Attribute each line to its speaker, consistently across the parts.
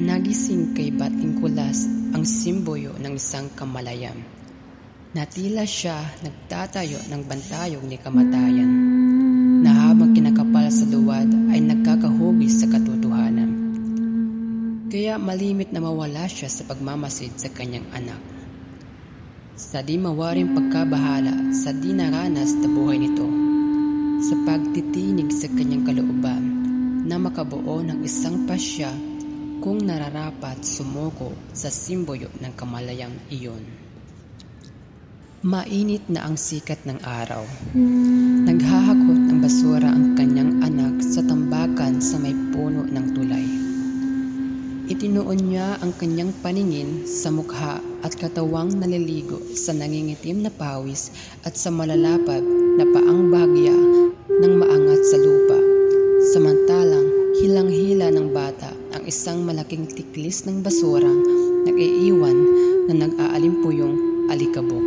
Speaker 1: Nagising kay Batling Kulas ang simboyo ng isang kamalayam, na tila siya nagtatayo ng bantayog ni kamatayan, na habang kinakapal sa luwad ay nagkakahugis sa katotohanan. Kaya malimit na mawala siya sa pagmamasid sa kanyang anak. Sa di mawaring pagkabahala sa di naranas na buhay nito, sa pagtitinig sa kanyang kalooban na makabuo ng isang pasya kung nararapat sumuko sa simboyo ng kamalayang iyon. Mainit na ang sikat ng araw. Naghahakot ng basura ang kanyang anak sa tambakan sa may puno ng tulay. Itinuon niya ang kanyang paningin sa mukha at katawang naliligo sa nangingitim na pawis at sa malalapad na paang bahagya ng maangat sa lupa. Samantalang hilang-hila ng bata ang isang malaking tiklis ng basurang nag-iiwan na nag-aalimpuyong alikabok.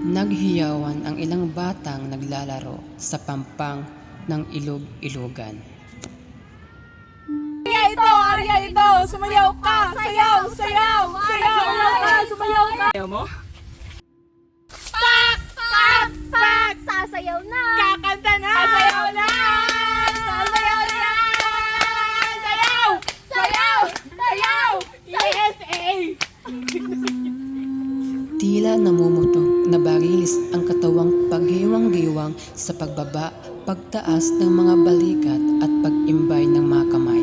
Speaker 1: Naghiyawan ang ilang batang naglalaro sa pampang ng ilog-ilogan.
Speaker 2: Arya ito! Sumayaw ka! Sayaw! Sayaw! Sayaw! Sumayaw ka! Sayaw mo? Pak! Pak! Pak!
Speaker 3: Sasayaw na!
Speaker 2: Kakanta na! Sasayaw na! Sasayaw na! Sayaw! Sayaw! Sayaw! Yes!
Speaker 1: Tila namumuto na barilis ang katawang paghiwang-giwang sa pagbaba, pagtaas ng mga balikat at pag-imbay ng mga kamay.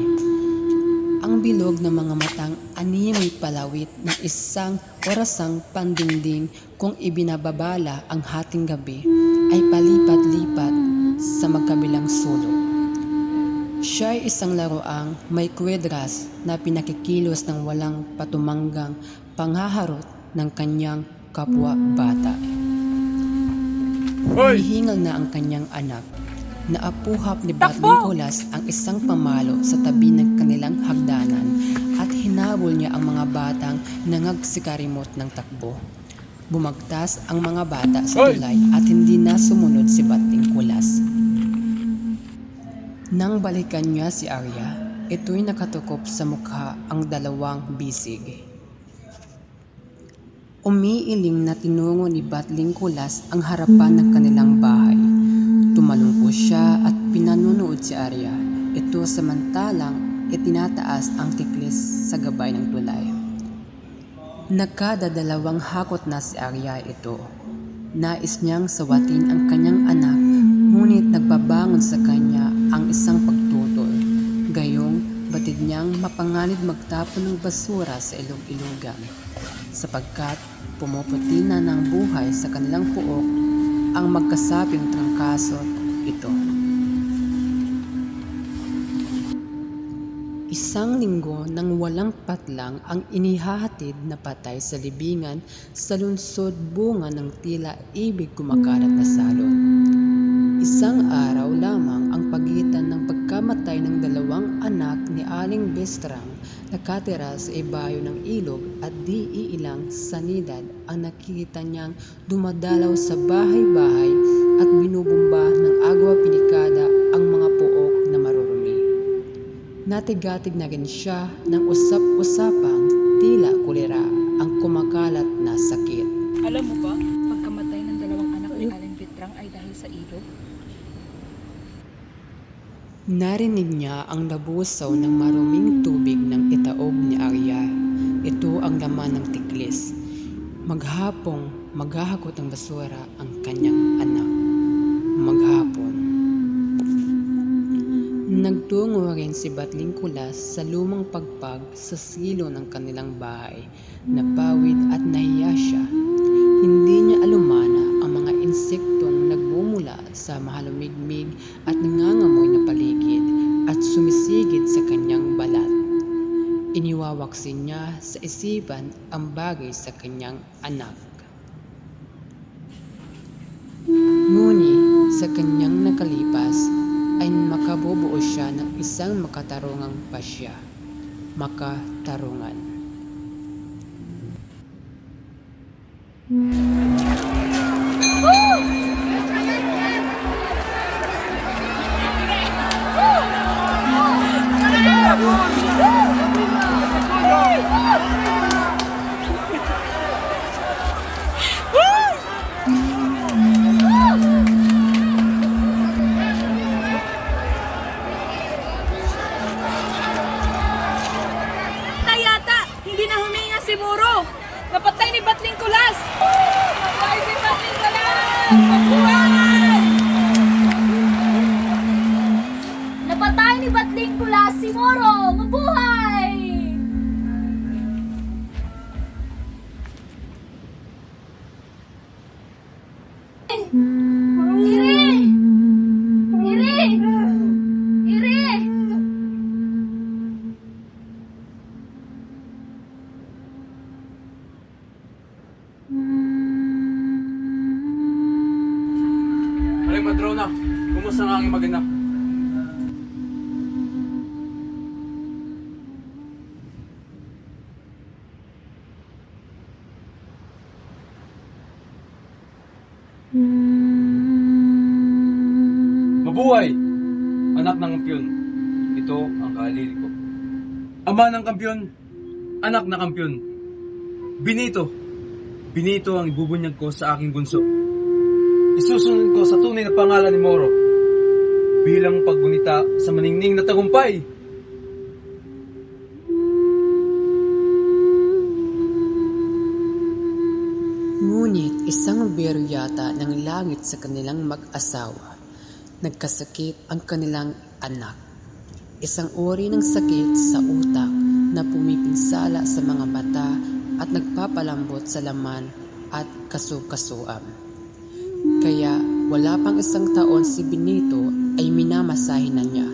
Speaker 1: Ang bilog ng mga matang animoy palawit ng isang orasang pandingding kung ibinababala ang hating gabi ay palipat-lipat sa magkabilang sulok. Siya ay isang laroang may kwedras na pinakikilos ng walang patumanggang panghaharot ng kanyang kapwa-bata. Hihingal na ang kanyang anak. Naapuhap ni Batling Kulas ang isang pamalo sa tabi ng kanilang hagdanan at hinabol niya ang mga batang nangagsikarimot ng takbo. Bumagtas ang mga bata sa tulay at hindi na sumunod si Batling Kulas. Nang balikan niya si Arya, ito'y nakatukop sa mukha ang dalawang bisig. Umiiling na tinungo ni Batling Kulas ang harapan ng kanilang bahay. Tumalungko siya at pinanunood si Arya. Ito samantalang itinataas ang tiklis sa gabay ng tulay. Nagkadadalawang hakot na si Arya ito. Nais niyang sawatin ang kanyang anak, ngunit nagbabangon sa kanya ang isang pagtutol. Gayong batid niyang mapanganib magtapon ng basura sa ilog-ilogan, sapagkat pumuputi na ng buhay sa kanilang puok ang magkasabing trangkaso ito. Isang linggo nang walang patlang ang inihahatid na patay sa libingan sa lungsod, bunga ng tila ibig kumakalat na salot. Isang araw lamang ang pagitan ng pagkamatay ng dalawang anak ni Aling Bestrang, nakatira sa ibayo ng ilog, at di iilang sanidad ang nakikita niyang dumadalaw sa bahay-bahay at binubumba ng agwa pinikada ang mga puok na marurumi. Natigatig na rin siya ng usap-usapang tila kulera ang kumakalat na sakit.
Speaker 2: Alam mo ba, pagkamatay ng dalawang anak ni Aling Bestrang ay dahil sa ilog?
Speaker 1: Narinig niya ang labusaw ng maruming tubig ng itaob ni Arya. Ito ang laman ng tiklis. Maghapong maghahakot ng basura ang kanyang anak. Maghapon. Nagtungo rin si Batling Kulas sa lumang pagpag sa silo ng kanilang bahay. Napawid at nahiya siya. Hindi niya alumana ang mga insektong nagmumula sa mahalumigmig at nangangamoy na paligid at sumisigid sa kanyang balat. Iniwawaksin niya sa isipan ang bagay sa kanyang anak. Ngunit sa kanyang nakalipas ay makabubuo siya ng isang makatarungang pasya. Makatarungan.
Speaker 3: Woo!
Speaker 2: Mabuhay!
Speaker 3: Napatay ni Batling Pula si Moro! Mabuhay! Iri! Iri! Iri!
Speaker 4: Aling Madrona, kumusta ang aking maganda? Mabuhay! Anak ng kampyon. Ito ang kahalili ko. Ama ng kampyon, anak na kampyon. Benito. Benito ang ibubunyag ko sa aking bunso. Isusunod ko sa tunay na pangalan ni Moro bilang paggunita sa maningning na tagumpay.
Speaker 1: Ngunit isang biro yata ng langit sa kanilang mag-asawa. Nagkasakit ang kanilang anak. Isang uri ng sakit sa utak na pumipinsala sa mga mata at nagpapalambot sa laman at kasukasuan. Kaya wala pang isang taon si Benito ay minamasahin na niya.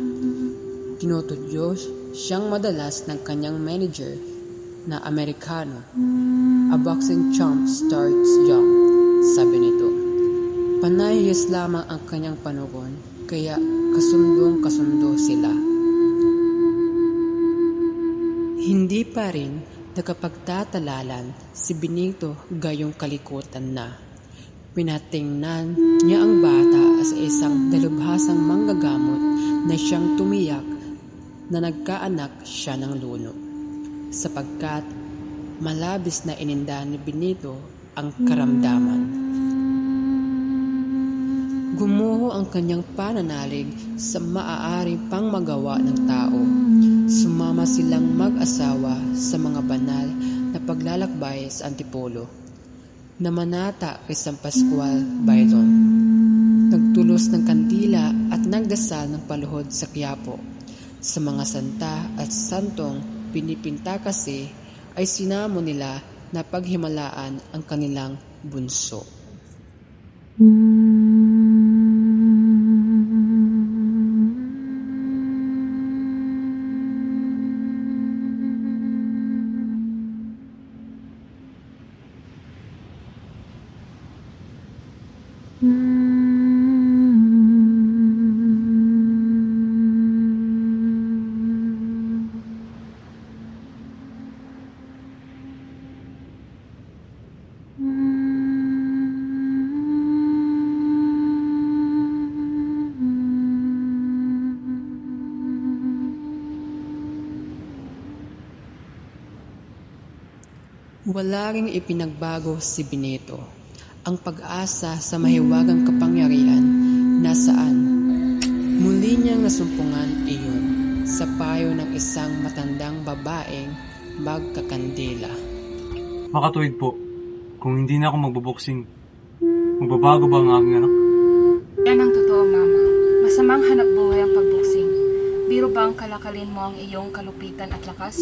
Speaker 1: Tinutudyo siyang madalas ng kanyang manager na Amerikano. A boxing champ starts young, sabi nito. Panayos lamang ang kanyang panugon, kaya kasundong-kasundo sila. Hindi pa rin nakapagtatalalan si Benito gayong kalikutan na. Pinatingnan niya ang bata as isang dalubhasang manggagamot na siyang tumiyak na nagkaanak siya ng luno. Sapagkat malabis na ininda ni Benito ang karamdaman. Gumuho ang kanyang pananalig sa maaaring pang magawa ng tao. Sumama silang mag-asawa sa mga banal na paglalakbay sa Antipolo. Namanata kay San Pascual Baydon. Nagtulos ng kandila at nagdasal ng paluhod sa Quiapo. Sa mga santa at santong pinipinta kasi ay sinamo nila na paghimalaan ang kanilang bunso. Wala ring ipinagbago si Benito. Ang pag-asa sa mahiwagang kapangyarihan nasaan. Muli niyang nasumpungan iyon sa payo ng isang matandang babaeng magkakandila.
Speaker 4: Makatuwid po, kung hindi na ako magboboksing, magbabago ba ang aking anak?
Speaker 2: Yan ang totoo, Mama. Masamang hanap buhay ang pagbuksing. Biro ba ang kalakalin mo ang iyong kalupitan at lakas?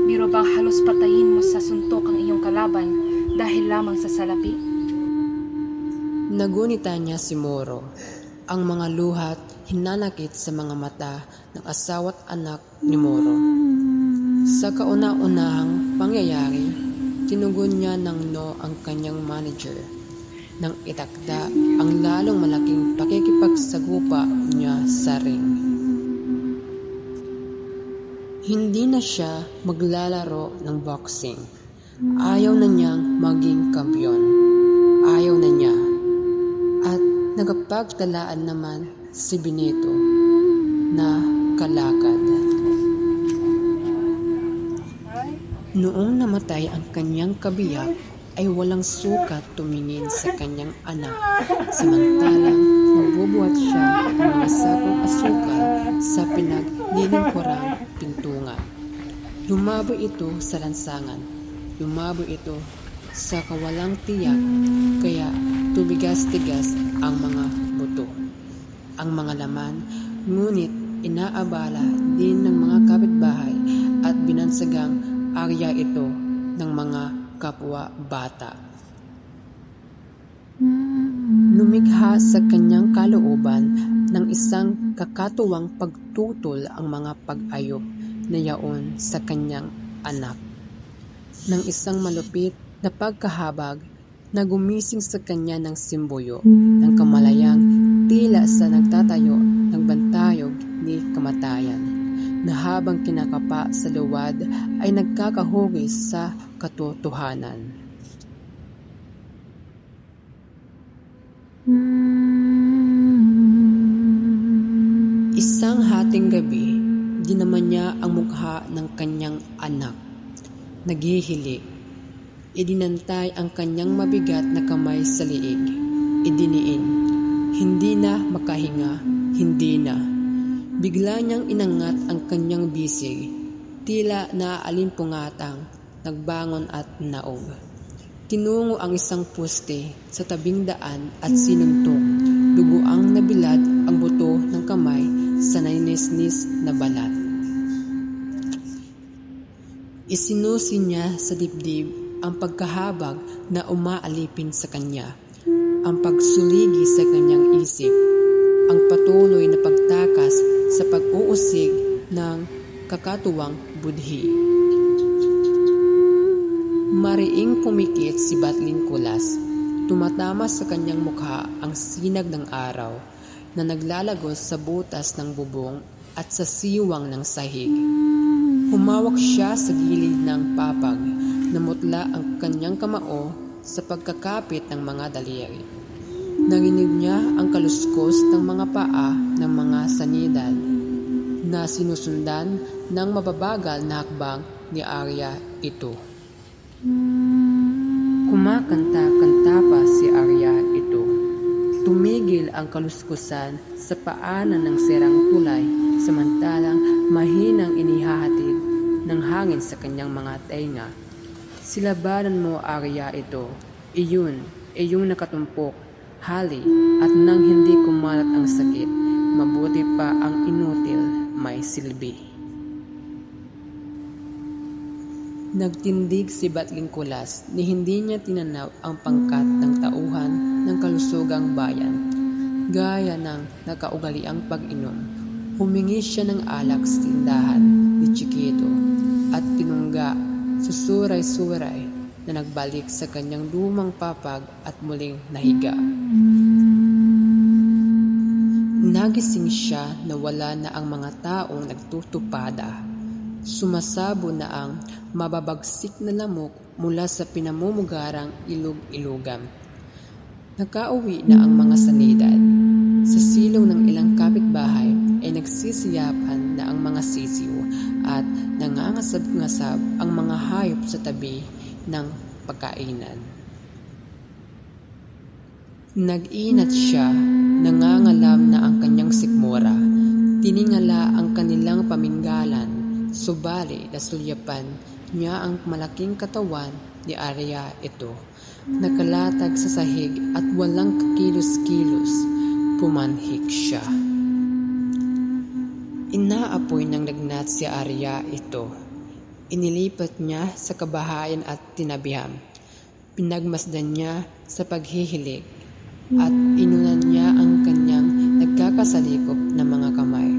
Speaker 2: Biro bang halos patayin mo sa suntok ang iyong kalaban dahil lamang sa salapi?
Speaker 1: Nagunita niya si Moro. Ang mga luhat hinanakit sa mga mata ng asawa't anak ni Moro. Sa kauna-unahang pangyayari, tinugon niya ng no ang kanyang manager nang itakda ang lalong malaking pakikipagsagupa niya sa ring. Hindi na siya maglalaro ng boxing. Ayaw na niyang maging kampiyon. Ayaw na niya. At nagpagtalaan naman si Benito na kalakad. Noong namatay ang kanyang kabiyak, ay walang sukat tumingin sa kanyang anak. Samantalang nagbubuhat siya ng mga sakong asukal sa pinaglilingkurang pintungan. Lumabo ito sa lansangan. Lumabo ito sa kawalang tiyak, kaya tubigas-tigas ang mga buto, ang mga laman, ngunit inaabala din ng mga kapitbahay at binansagang Arya ito ng mga kapwa-bata. Lumikha sa kanyang kalooban ng isang kakatuwang pagtutol ang mga pag-ayok na yaon sa kanyang anak. Ng isang malupit na pagkahabag na gumising sa kanya ng simboyo ng kamalayang tila sa nagtatayo ng bantayog ni kamatayan, na habang kinakapa sa luwad ay nagkakahugis sa katotohanan. Isang hating gabi, dinaman niya ang mukha ng kanyang anak. Naghihili. Idinantay ang kanyang mabigat na kamay sa liig. Idiniin. Hindi na makahinga, hindi na. Bigla niyang inangat ang kanyang bisig. Tila naaalimpungatang, nagbangon at naog. Tinungo ang isang poste sa tabing daan at sinuntok. Duguang nabilad ang buto ng kamay sa nainisnis na balat. Isinusi niya sa dibdib ang pagkahabag na umaalipin sa kanya, ang pagsuligi sa kanyang isip, ang patuloy na pagtakas sa pag-uusig ng kakatuwang budhi. Mariing pumikit si Batling Kulas. Tumatama sa kanyang mukha ang sinag ng araw na naglalagos sa butas ng bubong at sa siwang ng sahig. Humawak siya sa gilid ng papag, namutla ang kanyang kamao sa pagkakapit ng mga daliri. Narinig niya ang kaluskos ng mga paa ng mga sanidad na sinusundan ng mababagal na hakbang ni Arya ito. Kumakanta-kanta pa si Arya ito. Tumigil ang kaluskusan sa paanan ng serang tulay, samantalang mahinang inihahatid ng hangin sa kanyang mga tainga. Silabanan mo, Arya, ito. Iyong nakatumpok, hali, at nang hindi kumalat ang sakit, mabuti pa ang inutil, may silbi. Nagtindig si Batling Kulas ni hindi niya tinanaw ang pangkat ng tauhan ng kalusugang bayan. Gaya ng nakaugaliang pag-inom, humingi siya ng alak sa tindahan ni Chiquito at tinungga sa suray-suray na nagbalik sa kanyang lumang papag at muling nahiga. Nagising siya na wala na ang mga taong nagtutupada. Sumasabo na ang mababagsik na lamok mula sa pinamumugarang ilog-ilugan. Nakauwi na ang mga sanidad. Sa silong ng ilang kapitbahay ay nagsisiyapan na ang mga sisiw at nangangasab-ngasab ang mga hayop sa tabi ng pagkainan. Nag-inat siya, nangangalam na ang kanyang sikmura. Tiningala ang kanilang paminggalan. Subali nasulyapan niya ang malaking katawan ni Arya ito. Nakalatag sa sahig at walang kakilos-kilos. Pumanhik siya. Inaapoy ng lagnat si Arya ito. Inilipat niya sa kabahayan at tinabihan. Pinagmasdan niya sa paghihilig at inunan niya ang kanyang nagkakasalikop na mga kamay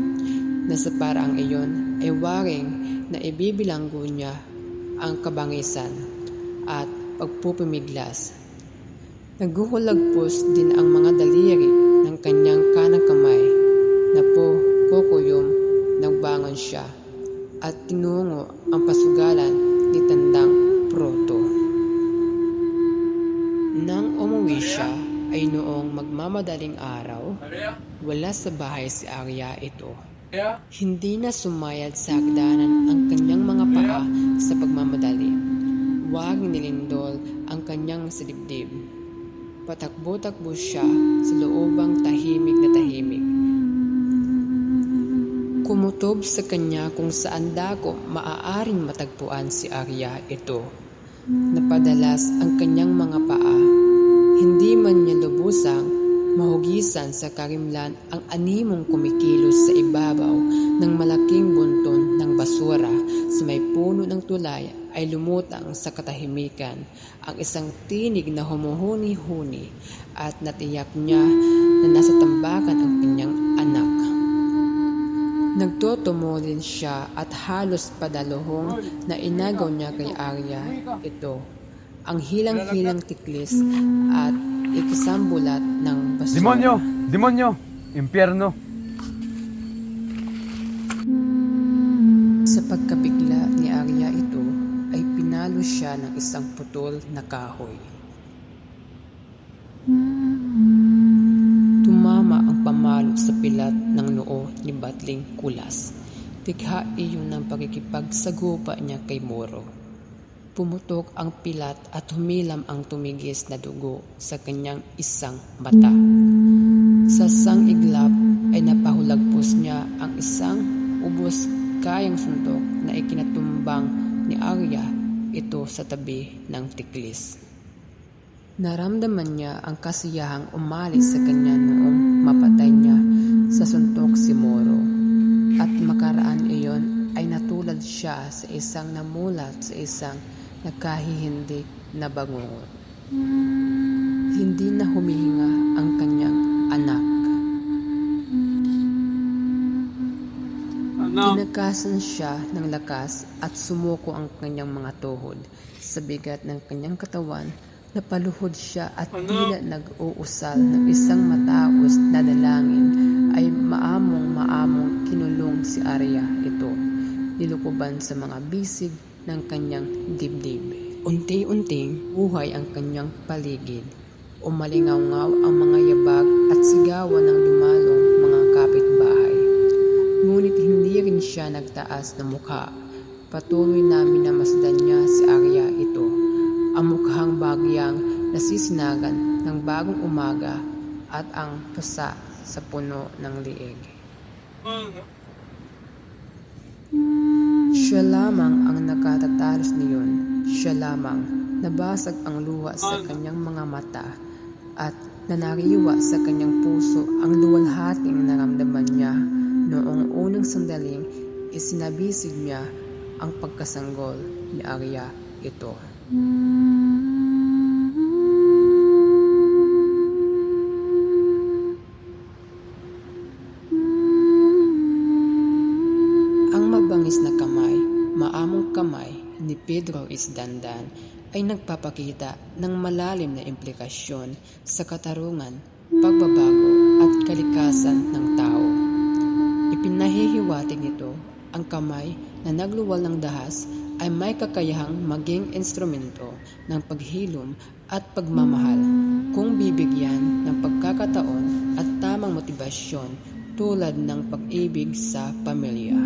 Speaker 1: na sa paraang iyon ay waring na ibibilanggo niya ang kabangisan at pagpupumiglas. Naghuhulagpos din ang mga daliri ng kanyang kanang kamay na kukuyom. Nagbangon siya at tinungo ang pasugalan ni Tandang Proto. Nang umuwi siya ay noong magmamadaling araw, wala sa bahay si Arya ito. Hindi na sumayad sa hagdanan ang kanyang mga paa sa pagmamadali. Huwag nilindol ang kanyang silibdib. Patakbo-takbo siya sa loobang tahimik na tahimik. Kumutob sa kanya kung saan dako maaaring matagpuan si Arya ito. Napadalas ang kanyang mga paa. Hindi man niya lubusang mahugisan sa karimlan ang animong kumikilos sa ibabaw ng malaking bunton ng basura sa may puno ng tulay ay lumutang sa katahimikan ang isang tinig na humuhuni-huni at natiyak niya na nasa tambakan ang kanyang anak. Nagtotumo din siya at halos padaluhong na inagaw niya kay Arya ito, ang hilang-hilang tiklis at ikisambulat ng basura.
Speaker 4: Demonyo! Demonyo! Impyerno!
Speaker 1: Sa pagkabigla ni Arya ito ay pinalo siya ng isang putol na kahoy. Tumama ang pamalo sa pilat ng noo ni Batling Kulas. Tikha iyon ng pakikipagsagupa niya kay Moro. Pumutok ang pilat at humilam ang tumigis na dugo sa kanyang isang mata. Sa sangiglap ay napahulagpos niya ang isang ubos kayang suntok na ikinatumbang ni Arya ito sa tabi ng tiklis. Naramdaman niya ang kasiyahang umalis sa kanya noong mapatay niya sa suntok si Moro. At makaraan iyon ay natulad siya sa isang namulat sa isang nagkahihindik na bangungot. Hindi na humihinga ang kanyang anak. Tinakasan siya ng lakas at sumuko ang kanyang mga tuhod. Sa bigat ng kanyang katawan, napaluhod siya at tila nag-uusal ng isang mataos na dalangin ay maamong kinulong si Arya ito, nilukuban sa mga bisig ng kanyang dibdib. Unti-unting buhay ang kanyang paligid. Umalingaw-ngaw ang mga yabag at sigawan ng dumalong mga kapitbahay. Ngunit hindi rin siya nagtaas na mukha. Patuloy na minamasdan niya si Arya ito, ang mukhang bagyang nasisinagan ng bagong umaga at ang pasa sa puno ng liig. Siya lamang ang nakatatalos niyon. Siya lamang nabasag ang luha sa kanyang mga mata at nanariwa sa kanyang puso ang luwalhating naramdaman niya noong unang sandaling isinabisig niya ang pagkasanggol ni Arya ito. Ang mabangis na kamay, maamong kamay ni Pedro Isdandan ay nagpapakita ng malalim na implikasyon sa katarungan, pagbabago at kalikasan ng tao. Ipinahihiwatig nito ang kamay na nagluwal ng dahas ay may kakayahang maging instrumento ng paghilom at pagmamahal kung bibigyan ng pagkakataon at tamang motibasyon tulad ng pag-ibig sa pamilya.